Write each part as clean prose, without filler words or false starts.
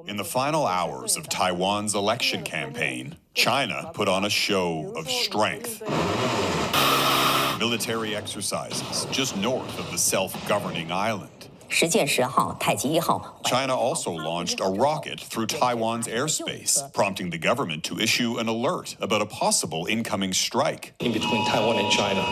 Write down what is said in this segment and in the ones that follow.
In the final hours of Taiwan's election campaign, China put on a show of strength. Military exercises just north of the self-governing island. China also launched a rocket through Taiwan's airspace, prompting the government to issue an alert about a possible incoming strike. In between Taiwan and China.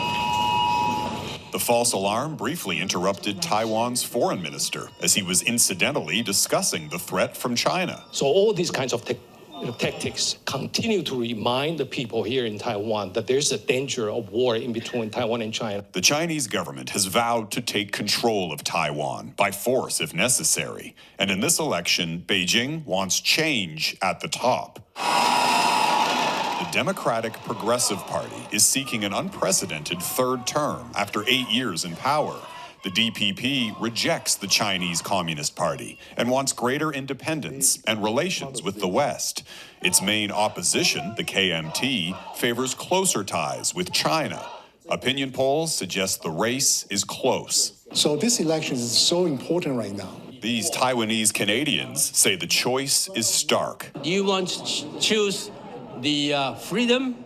The false alarm briefly interrupted Taiwan's foreign minister as he was incidentally discussing the threat from China. So all these kinds of tactics continue to remind the people here in Taiwan that there's a danger of war in between Taiwan and China. The Chinese government has vowed to take control of Taiwan by force if necessary. And in this election, Beijing wants change at the top. The Democratic Progressive Party is seeking an unprecedented third term after 8 years in power. The DPP rejects the Chinese Communist Party and wants greater independence and relations with the West. Its main opposition, the KMT, favors closer ties with China. Opinion polls suggest the race is close. So this election is so important right now. These Taiwanese Canadians say the choice is stark. Do you want to choose the freedom,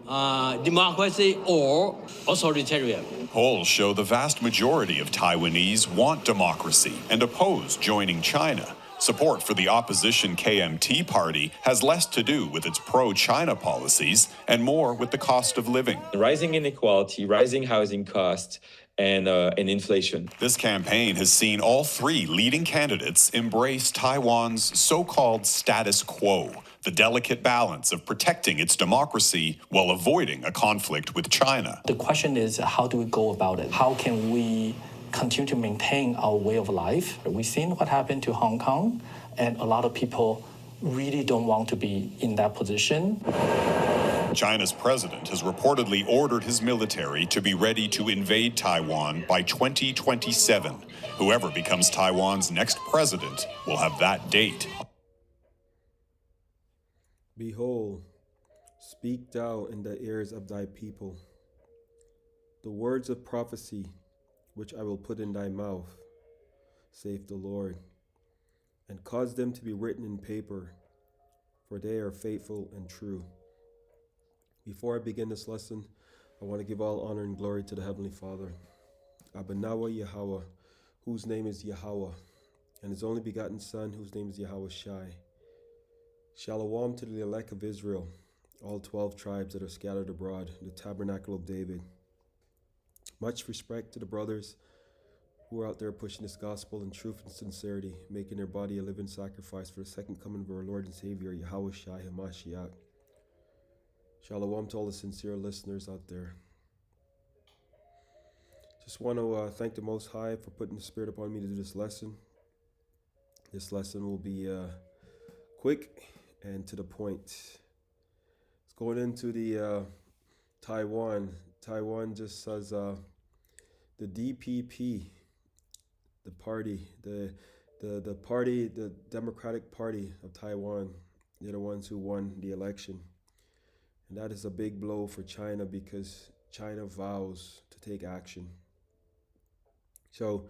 democracy, or authoritarian? Polls show the vast majority of Taiwanese want democracy and oppose joining China. Support for the opposition KMT party has less to do with its pro-China policies and more with the cost of living. Rising inequality, rising housing costs, and inflation. This campaign has seen all three leading candidates embrace Taiwan's so-called status quo, the delicate balance of protecting its democracy while avoiding a conflict with China. The question is, how do we go about it? How can we continue to maintain our way of life? We've seen what happened to Hong Kong, and a lot of people really don't want to be in that position. China's president has reportedly ordered his military to be ready to invade Taiwan by 2027. Whoever becomes Taiwan's next president will have that date. Behold, speak thou in the ears of thy people the words of prophecy which I will put in thy mouth, saith the Lord, and cause them to be written in paper, for they are faithful and true. Before I begin this lesson, I want to give all honor and glory to the Heavenly Father, Abanawa Yahawah, whose name is Yahawah, and his only begotten Son, whose name is YAHAWASHI. Shalom to the elect of Israel, all 12 tribes that are scattered abroad, the tabernacle of David. Much respect to the brothers who are out there pushing this gospel in truth and sincerity, making their body a living sacrifice for the second coming of our Lord and Savior, YAHAWASHI HaMashiach. Shalom to all the sincere listeners out there. Just want to thank the Most High for putting the Spirit upon me to do this lesson. This lesson will be quick and to the point. It's going into the Taiwan. Taiwan just says the DPP, the party, the party, the Democratic Party of Taiwan, they're the ones who won the election. And that is a big blow for China because China vows to take action. So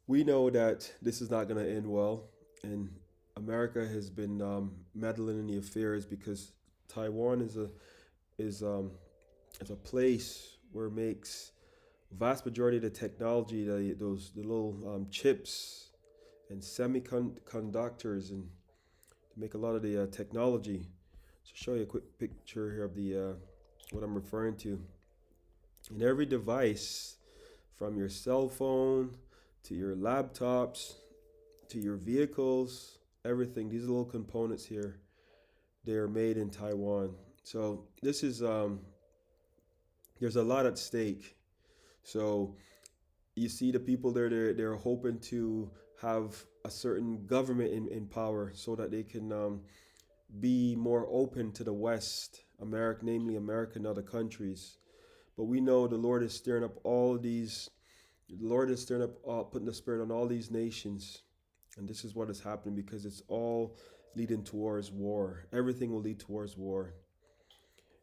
we know that this is not going to end well, and America has been meddling in the affairs because Taiwan is a place where it makes vast majority of the technology, the little chips and semiconductors, and to make a lot of the technology. To show you a quick picture here of the what I'm referring to. In every device, from your cell phone to your laptops to your vehicles, everything, these little components here, they are made in Taiwan. So this is there's a lot at stake. So you see the people there, they're hoping to have a certain government in power so that they can be more open to the West, America, namely America and other countries. But we know the Lord is stirring up all these, the Lord is stirring up, putting the Spirit on all these nations. And this is what is happening because it's all leading towards war. Everything will lead towards war.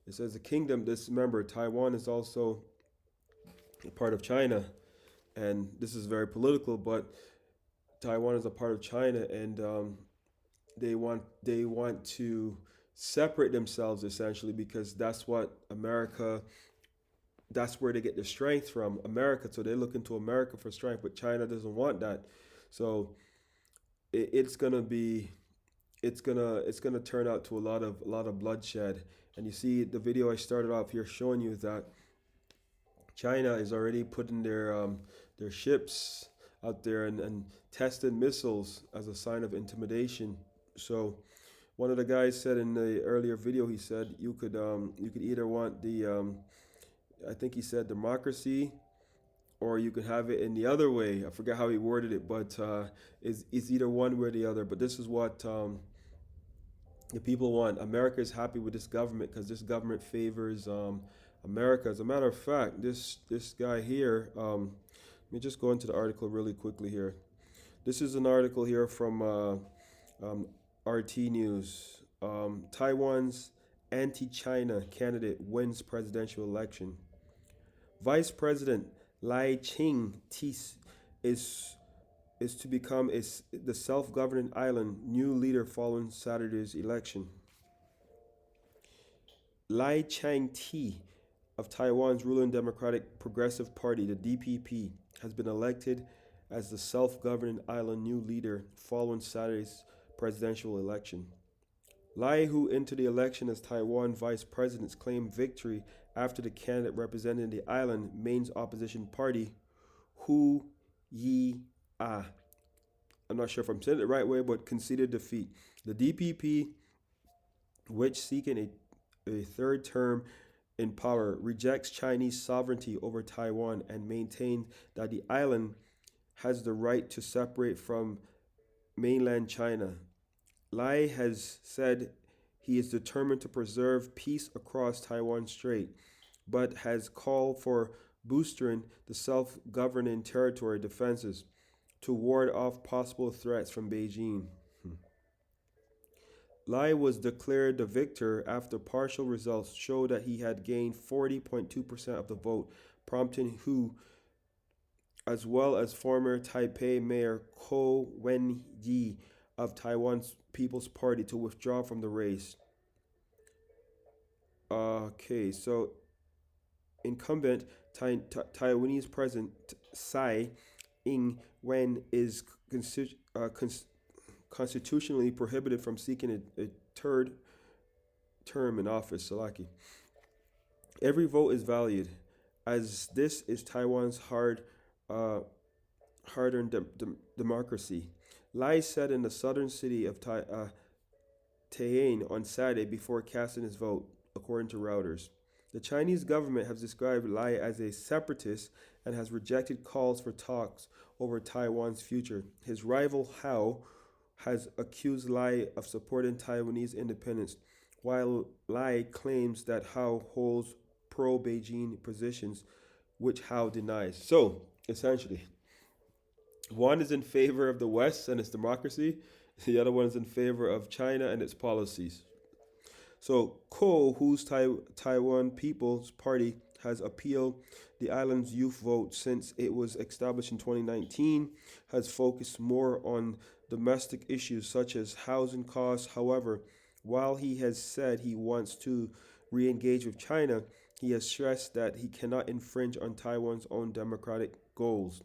It says the kingdom, remember, Taiwan is also a part of China. And this is very political, but Taiwan is a part of China, and they want to separate themselves essentially because that's what America. That's where they get their strength from, America. So they're looking to America for strength, but China doesn't want that. So it's gonna be it's gonna turn out to a lot of bloodshed. And you see the video I started off here showing you that China is already putting their ships out there and testing missiles as a sign of intimidation. So one of the guys said in the earlier video, he said you could either want the I think he said democracy, or you could have it in the other way. I forget how he worded it, but it's either one way or the other. But this is what the people want. America is happy with this government because this government favors America. As a matter of fact, this guy here, let me just go into the article really quickly here. This is an article here from RT News. Taiwan's anti-China candidate wins presidential election. Vice President Lai Ching-te is to become the self-governing island new leader following Saturday's election. Lai Ching-te of Taiwan's ruling Democratic Progressive Party, the DPP, has been elected as the self-governing island new leader following Saturday's presidential election. Lai, who entered the election as Taiwan vice president, claimed victory after the candidate representing the island main opposition party, YAHAWAH, I'm not sure if I'm saying it the right way, but conceded defeat. The DPP, which seeking a third term in power, rejects Chinese sovereignty over Taiwan and maintained that the island has the right to separate from mainland China. Lai has said he is determined to preserve peace across Taiwan Strait, but has called for boosting the self-governing territory defenses to ward off possible threats from Beijing. Lai was declared the victor after partial results showed that he had gained 40.2% of the vote, prompting Hu, as well as former Taipei Mayor Ko Wen-yi of Taiwan's People's Party, to withdraw from the race. Okay, so incumbent Taiwanese President Tsai Ing-wen is constitutionally prohibited from seeking a third term in office. Salaki. Every vote is valued, as this is Taiwan's hard-earned democracy. Lai said in the southern city of Taiwan on Saturday before casting his vote, according to Reuters. The Chinese government has described Lai as a separatist and has rejected calls for talks over Taiwan's future. His rival Hao has accused Lai of supporting Taiwanese independence, while Lai claims that Hao holds pro-Beijing positions, which Hao denies. So, essentially, one is in favor of the West and its democracy. The other one is in favor of China and its policies. So Ko, whose Taiwan People's Party has appealed the island's youth vote since it was established in 2019, has focused more on domestic issues such as housing costs. However, while he has said he wants to re-engage with China, he has stressed that he cannot infringe on Taiwan's own democratic goals.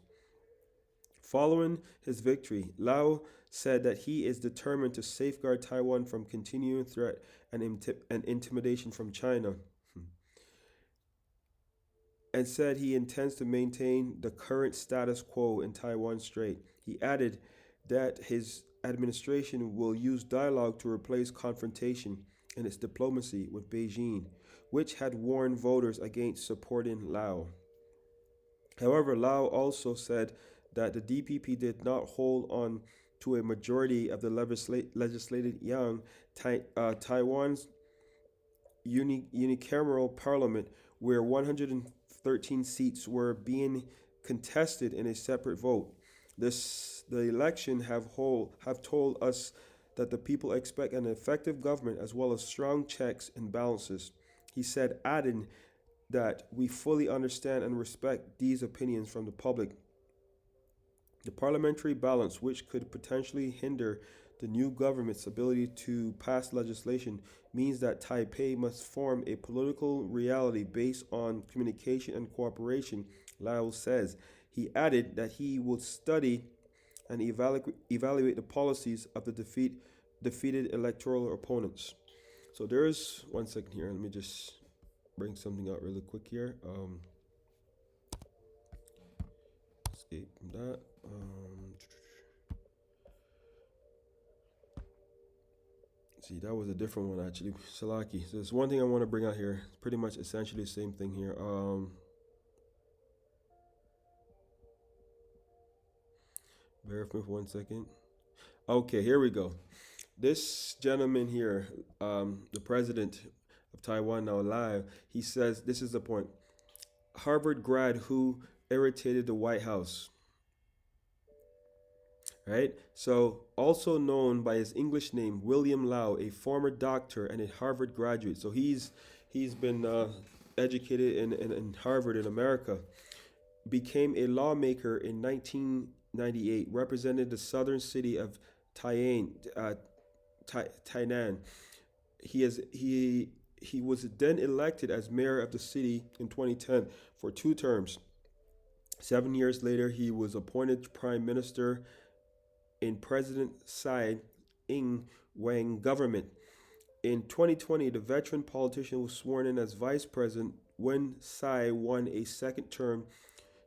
Following his victory, Lau said that he is determined to safeguard Taiwan from continuing threat and intimidation from China, and said he intends to maintain the current status quo in Taiwan Strait. He added that his administration will use dialogue to replace confrontation in its diplomacy with Beijing, which had warned voters against supporting Lau. However, Lau also said that the DPP did not hold on to a majority of the legislative Yang, Taiwan's unicameral parliament, where 113 seats were being contested in a separate vote. The election have told us that the people expect an effective government as well as strong checks and balances, he said, adding that we fully understand and respect these opinions from the public. The parliamentary balance, which could potentially hinder the new government's ability to pass legislation, means that Taipei must form a political reality based on communication and cooperation, Lau says. He added that he would study and evaluate the policies of the defeated electoral opponents. So there's 1 second here. Let me just bring something out really quick here. Escape from that. See, that was a different one actually. Salaki. So there's one thing I want to bring out here. It's pretty much essentially the same thing here. Bear with me for 1 second. Okay, here we go. This gentleman here, the president of Taiwan now live, he says this is the point. Harvard grad who irritated the White House. Right? So, also known by his English name, William Lau, a former doctor and a Harvard graduate. So he's been educated in Harvard in America. Became a lawmaker in 1998, represented the southern city of Tainan. He was then elected as mayor of the city in 2010 for 2 terms. 7 years later, he was appointed prime minister in President Tsai Ing-wen government. In 2020, the veteran politician was sworn in as vice president. When Tsai won a second term,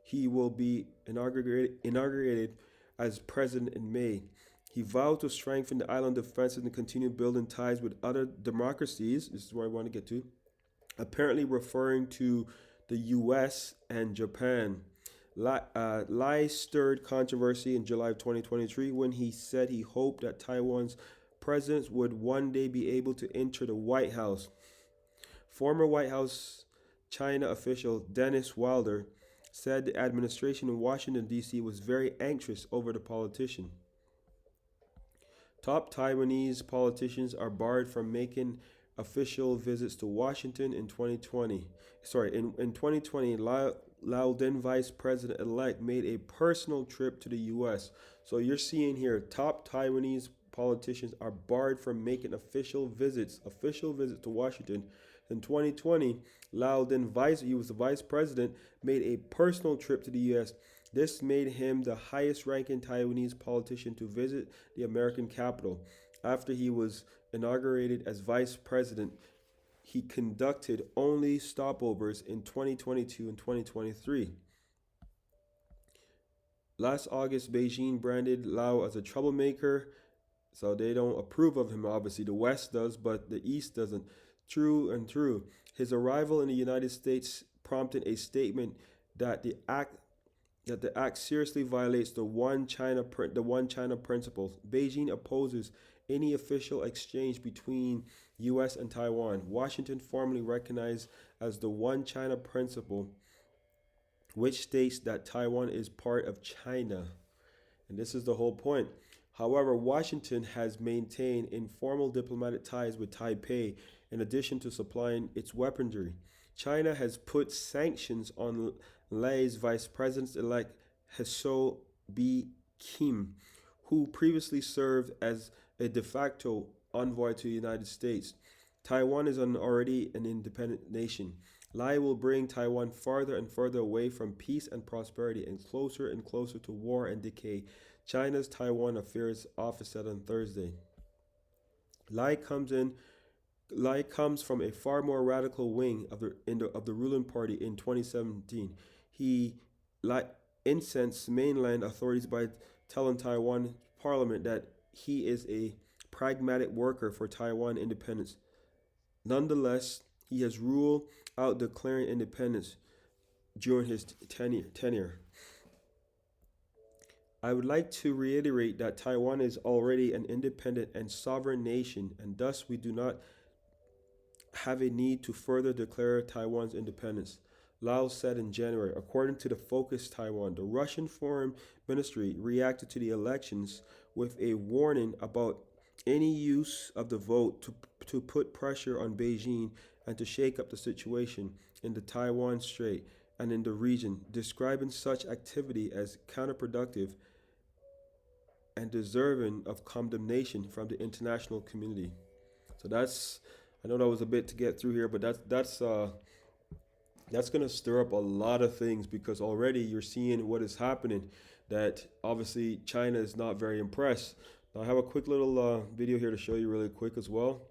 he will be inaugurated as president in May. He vowed to strengthen the island defenses and continue building ties with other democracies. This is where I want to get to. Apparently referring to the U.S. and Japan. Lai stirred controversy in July of 2023 when he said he hoped that Taiwan's president would one day be able to enter the White House. Former White House China official Dennis Wilder said the administration in Washington, D.C. was very anxious over the politician. Top Taiwanese politicians are barred from making official visits to Washington in 2020. In 2020, Lau, then vice president-elect, made a personal trip to the U.S. So you're seeing here, top Taiwanese politicians are barred from making official visits to Washington. In 2020, Lau, then he was the vice president, made a personal trip to the U.S. This made him the highest-ranking Taiwanese politician to visit the American capital. After he was inaugurated as vice president, he conducted only stopovers in 2022 and 2023. Last August, Beijing branded Lau as a troublemaker, so they don't approve of him. Obviously, the West does, but the East doesn't. True and true. His arrival in the United States prompted a statement that the act seriously violates the One China principles. Beijing opposes any official exchange between U.S. and Taiwan. Washington formally recognized as the One China principle, which states that Taiwan is part of China. And this is the whole point. However, Washington has maintained informal diplomatic ties with Taipei in addition to supplying its weaponry. China has put sanctions on Lei's vice president-elect Heso B. Kim, who previously served as a de facto envoy to the United States. Taiwan is already an independent nation. Lai will bring Taiwan farther and further away from peace and prosperity and closer to war and decay, China's Taiwan Affairs Office said on Thursday. Lai comes from a far more radical wing of the ruling party. In 2017, he incensed mainland authorities by telling Taiwan parliament that he is a pragmatic worker for Taiwan independence. Nonetheless, he has ruled out declaring independence during his tenure. I would like to reiterate that Taiwan is already an independent and sovereign nation, and thus we do not have a need to further declare Taiwan's independence, Lau said in January. According to the Focus Taiwan, the Russian Foreign Ministry reacted to the elections with a warning about any use of the vote to put pressure on Beijing and to shake up the situation in the Taiwan Strait and in the region, describing such activity as counterproductive and deserving of condemnation from the international community. So that's, I know that was a bit to get through here, but that's going to stir up a lot of things, because already you're seeing what is happening, that obviously China is not very impressed. Now I have a quick little video here to show you really quick as well.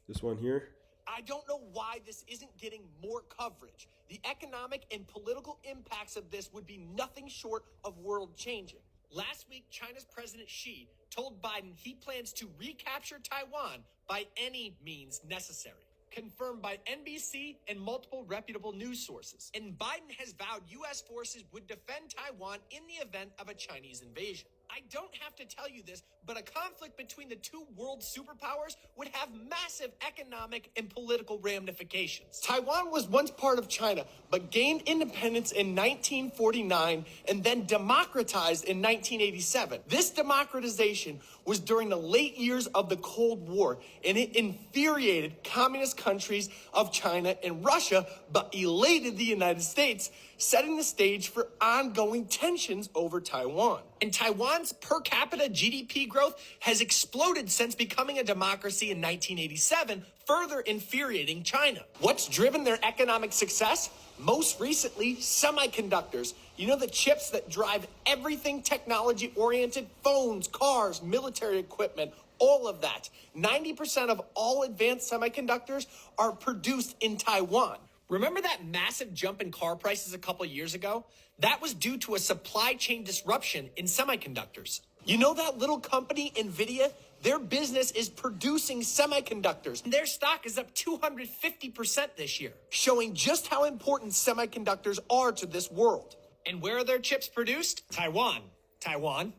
This one here. I don't know why this isn't getting more coverage. The economic and political impacts of this would be nothing short of world-changing. Last week, China's President Xi told Biden he plans to recapture Taiwan by any means necessary, confirmed by NBC and multiple reputable news sources. And Biden has vowed U.S. forces would defend Taiwan in the event of a Chinese invasion. I don't have to tell you this, but a conflict between the two world superpowers would have massive economic and political ramifications. Taiwan was once part of China, but gained independence in 1949 and then democratized in 1987. This democratization was during the late years of the Cold War, and it infuriated communist countries of China and Russia, but elated the United States, setting the stage for ongoing tensions over Taiwan. And Taiwan's per capita GDP growth has exploded since becoming a democracy in 1987, further infuriating China. What's driven their economic success? Most recently, semiconductors. You know, the chips that drive everything technology-oriented, phones, cars, military equipment, all of that. 90% of all advanced semiconductors are produced in Taiwan. Remember that massive jump in car prices a couple years ago? That was due to a supply chain disruption in semiconductors. You know that little company, NVIDIA? Their business is producing semiconductors. Their stock is up 250% this year, showing just how important semiconductors are to this world. And where are their chips produced? Taiwan, Taiwan,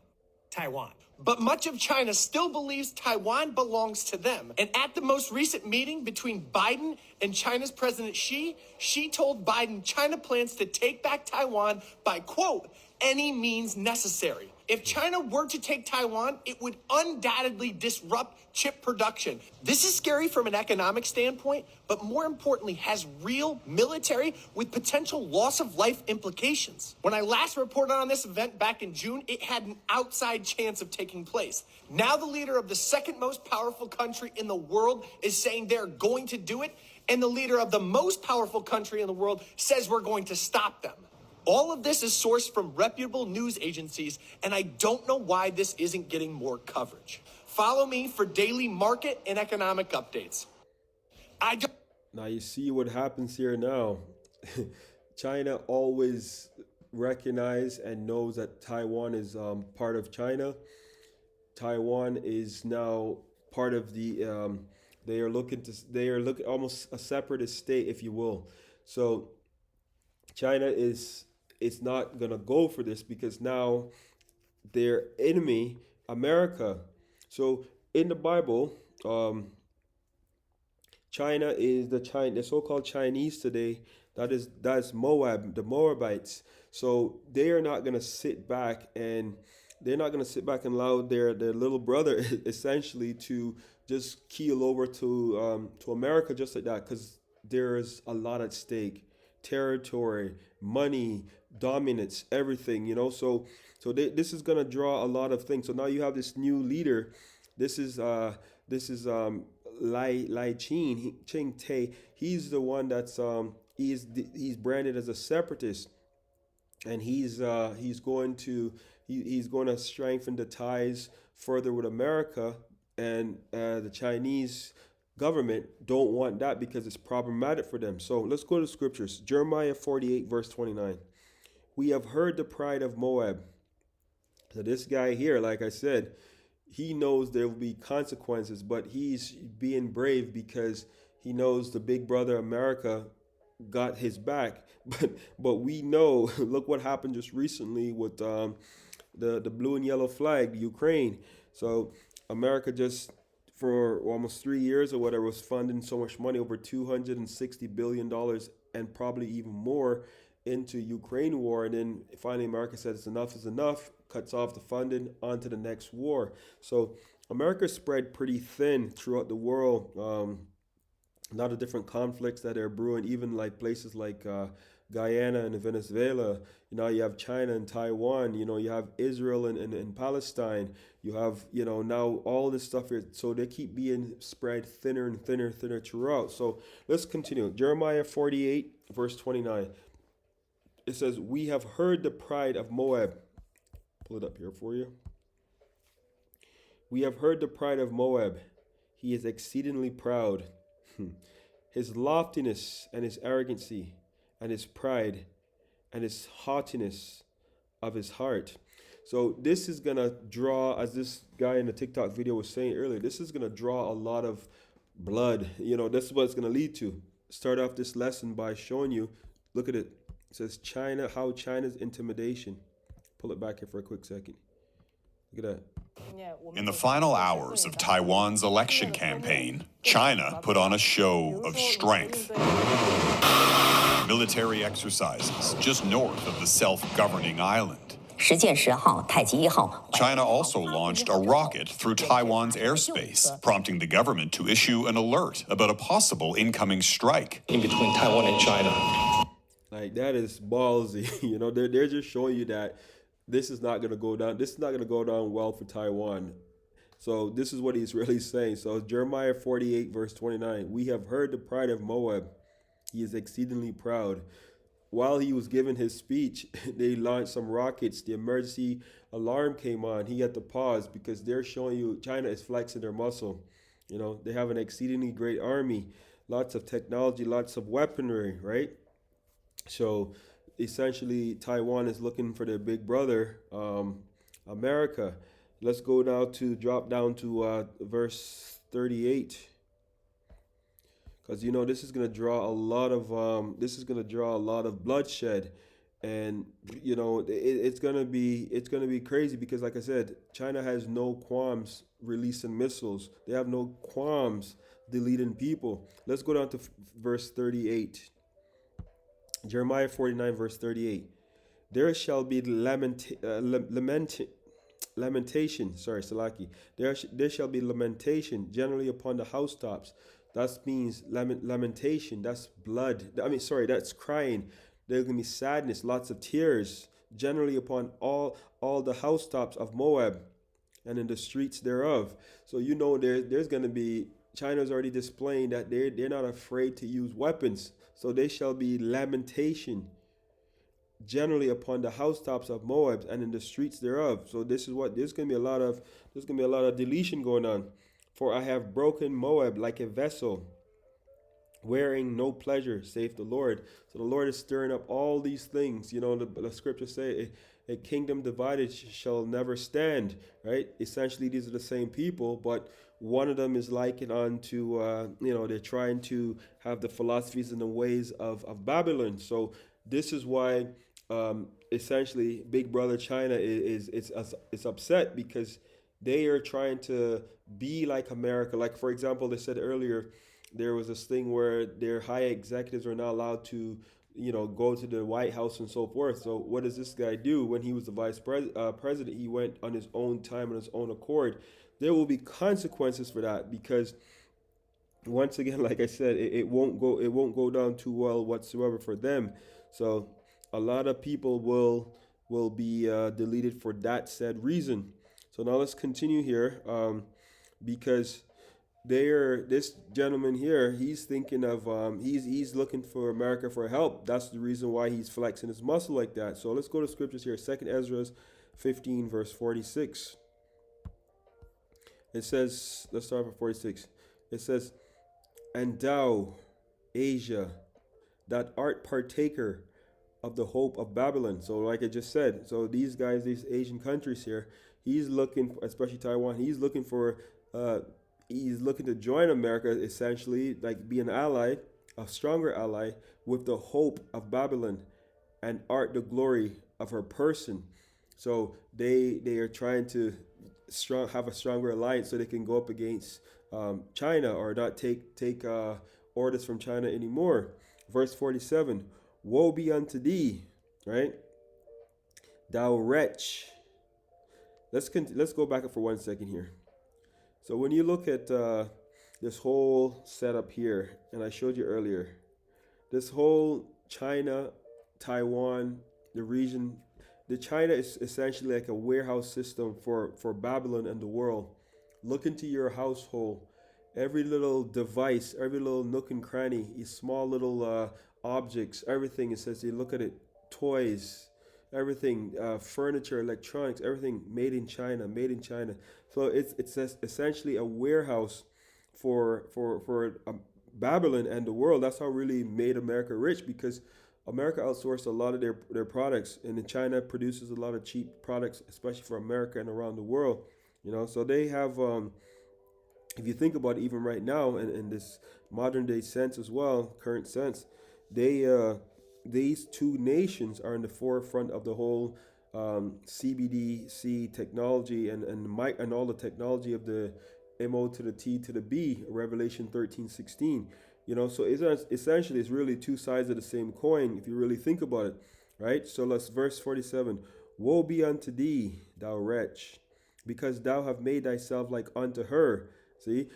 Taiwan. But much of China still believes Taiwan belongs to them. And at the most recent meeting between Biden and China's President Xi, Xi told Biden China plans to take back Taiwan by, quote, any means necessary. If China were to take Taiwan, it would undoubtedly disrupt chip production. This is scary from an economic standpoint, but more importantly, has real military with potential loss of life implications. When I last reported on this event back in June, it had an outside chance of taking place. Now the leader of the second most powerful country in the world is saying they're going to do it, and the leader of the most powerful country in the world says we're going to stop them. All of this is sourced from reputable news agencies, and I don't know why this isn't getting more coverage. Follow me for daily market and economic updates. Now you see what happens here now. China always recognizes and knows that Taiwan is part of China. Taiwan is now part of the, they are looking almost a separatist state, if you will. So China is not going to go for this, because now their enemy, America. So in the Bible, China is the so-called Chinese today. That's Moab, the Moabites. So they are not going to sit back and allow their little brother essentially to just keel over to America just like that, because there's a lot at stake. Territory, money, dominance, everything, you know. So this is gonna draw a lot of things. So now you have this new leader. This is Lai Ching-te. He's the one that's he's branded as a separatist, and he's going to strengthen the ties further with America, and the Chinese government don't want that because it's problematic for them. So let's go to scriptures. Jeremiah 48 verse 29. We have heard the pride of Moab. So this guy here, like I said, he knows there will be consequences, but he's being brave because he knows the big brother America got his back. But we know, look what happened just recently with the blue and yellow flag, Ukraine. So America just for almost 3 years or whatever was funding so much money, over $260 billion and probably even more, into Ukraine war. And then finally America says enough is enough, cuts off the funding, on to the next war. So America spread pretty thin throughout the world. A lot of different conflicts that are brewing, even like places like Guyana and Venezuela. Now you have China and Taiwan. You have Israel and Palestine. You have, now all this stuff here. So they keep being spread thinner and thinner and thinner throughout. So let's continue. Jeremiah 48, verse 29. It says, we have heard the pride of Moab. Pull it up here for you. We have heard the pride of Moab. He is exceedingly proud. His loftiness and his arrogancy and his pride and his haughtiness of his heart. So this is going to draw, as this guy in the TikTok video was saying earlier, this is going to draw a lot of blood. This is what it's going to lead to. Start off this lesson by showing you, look at it. It says how China's intimidation. Pull it back here for a quick second. Look at that. In the final hours of Taiwan's election campaign, China put on a show of strength. Military exercises just north of the self-governing island. China also launched a rocket through Taiwan's airspace, prompting the government to issue an alert about a possible incoming strike. In between Taiwan and China. Like, that is ballsy. They're just showing you that this is not going to go down. This is not going to go down well for Taiwan. So this is what he's really saying. So Jeremiah 48, verse 29. We have heard the pride of Moab. He is exceedingly proud. While he was giving his speech, they launched some rockets. The emergency alarm came on. He had to pause because they're showing you China is flexing their muscle. They have an exceedingly great army, lots of technology, lots of weaponry, right? So essentially, Taiwan is looking for their big brother, America. Let's go now drop down to verse 38, because this is going to draw a lot of bloodshed, and it's going to be crazy because, like I said, China has no qualms releasing missiles. They have no qualms deleting people. Let's go down to verse 38. Jeremiah 49, verse 38. There shall be lamentation. Sorry, Salaki. There shall be lamentation generally upon the housetops. That means lamentation. That's blood. That's crying. There's going to be sadness, lots of tears, generally upon all the housetops of Moab and in the streets thereof. So there's going to be, China's already displaying that they're not afraid to use weapons. So there shall be lamentation generally upon the housetops of Moab and in the streets thereof. So there's going to be a lot of deletion going on. For I have broken Moab like a vessel, wearing no pleasure, saith the Lord. So the Lord is stirring up all these things. The scriptures say a kingdom divided shall never stand, right? Essentially, these are the same people, but one of them is likened unto, they're trying to have the philosophies and the ways of Babylon. So this is why, essentially, Big Brother China is upset because they are trying to be like America. Like, for example, they said earlier, there was this thing where their high executives are not allowed to, go to the White House and so forth. So what does this guy do? When he was the vice president, he went on his own time, on his own accord. There will be consequences for that because, once again, like I said, it won't go down too well whatsoever for them. So a lot of people will be deleted for that said reason. So now let's continue here, because this gentleman here, he's thinking of he's looking for America for help. That's the reason why he's flexing his muscle like that. So let's go to scriptures here. 2 Ezra 15, verse 46. It says, let's start with 46. It says, and thou, Asia, that art partaker of the hope of Babylon. So like I just said, so these guys, these Asian countries here, he's looking, especially Taiwan, he's looking to join America, essentially, like be an ally, a stronger ally, with the hope of Babylon, and art the glory of her person. So they are trying to have a stronger alliance so they can go up against China, or not take orders from China anymore. Verse 47, woe be unto thee, right? Thou wretch. Let's go back up for 1 second here. So when you look at this whole setup here, and I showed you earlier, this whole China Taiwan, the region. The China is essentially like a warehouse system for Babylon and the world. Look into your household. Every little device, every little nook and cranny, these small little objects, everything. It says you look at it, toys, everything, furniture, electronics, everything made in China, made in China. So it's essentially a warehouse for Babylon and the world. That's how really made America rich, because America outsourced a lot of their products, and then China produces a lot of cheap products, especially for America and around the world. So they have, if you think about it, even right now, in this modern day sense as well, current sense, these two nations are in the forefront of the whole CBDC technology and all the technology of the MO to the T to the B, Revelation 13:16. So essentially it's really two sides of the same coin if you really think about it, right? So let's verse 47. Woe be unto thee, thou wretch, because thou have made thyself like unto her. See,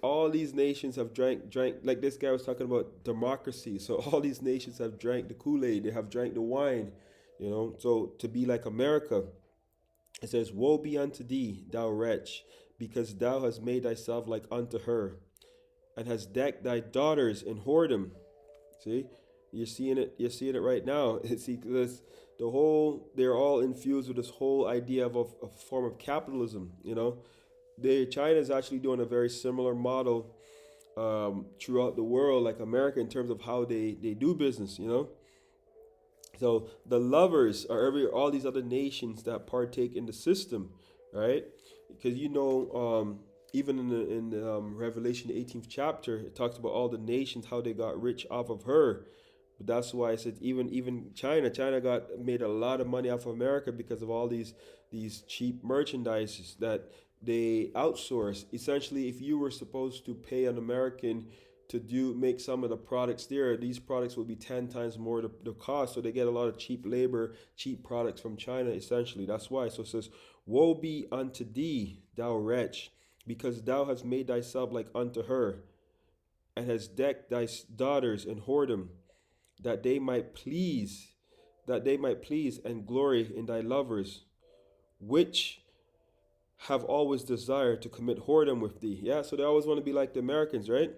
all these nations have drank, like this guy was talking about democracy. So all these nations have drank the Kool-Aid, they have drank the wine, so to be like America. It says, woe be unto thee, thou wretch, because thou hast made thyself like unto her, and hast decked thy daughters in whoredom. See, you're seeing it right now. See, this they're all infused with this whole idea of a form of capitalism. China is actually doing a very similar model throughout the world, like America, in terms of how they do business. So the lovers are all these other nations that partake in the system, right? Because even in the Revelation 18th chapter, it talks about all the nations, how they got rich off of her. But that's why I said even China made a lot of money off of America because of all these cheap merchandises that they outsource. Essentially, if you were supposed to pay an American to make some of the products there, these products would be 10 times more the cost. So they get a lot of cheap labor, cheap products from China, essentially. That's why. So it says, woe be unto thee, thou wretch, because thou hast made thyself like unto her, and hast decked thy daughters in whoredom, that they might please and glory in thy lovers, which have always desired to commit whoredom with thee. Yeah, so they always want to be like the Americans, right?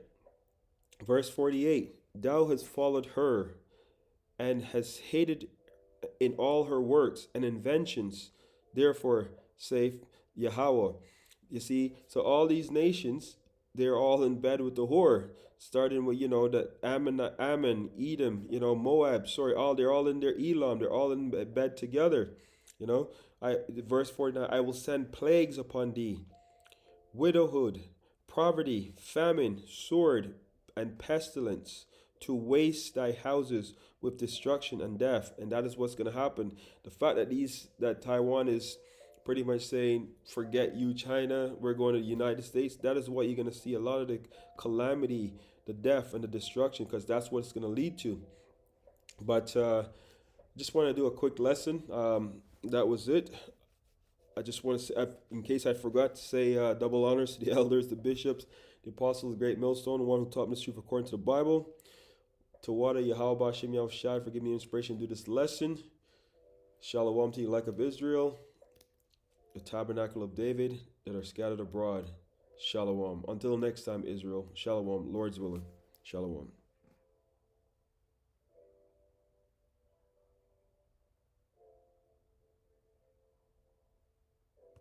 Verse 48, thou hast followed her, and hast hated in all her works and inventions. Therefore, saith YAHAWAH. You see, so all these nations, they're all in bed with the whore, starting with, the Ammon, Edom, Moab, they're all in their Elam, they're all in bed together. Verse 49, I will send plagues upon thee, widowhood, poverty, famine, sword, and pestilence, to waste thy houses with destruction and death. And that is what's going to happen. The fact that Taiwan is pretty much saying, forget you, China, we're going to the United States, that is what you're going to see a lot of the calamity, the death, and the destruction, because that's what it's going to lead to. But just want to do a quick lesson. That was it. I just want to say, in case I forgot to say, double honors to the elders, the bishops, the apostles, the great millstone, the one who taught me the truth according to the Bible. To water Yahawah, BAHASHAM, YAHAWASHI, for giving me inspiration to do this lesson. Shalom to the elect of Israel, the tabernacle of David that are scattered abroad. Shalom. Until next time, Israel. Shalom. Lord's willing. Shalom.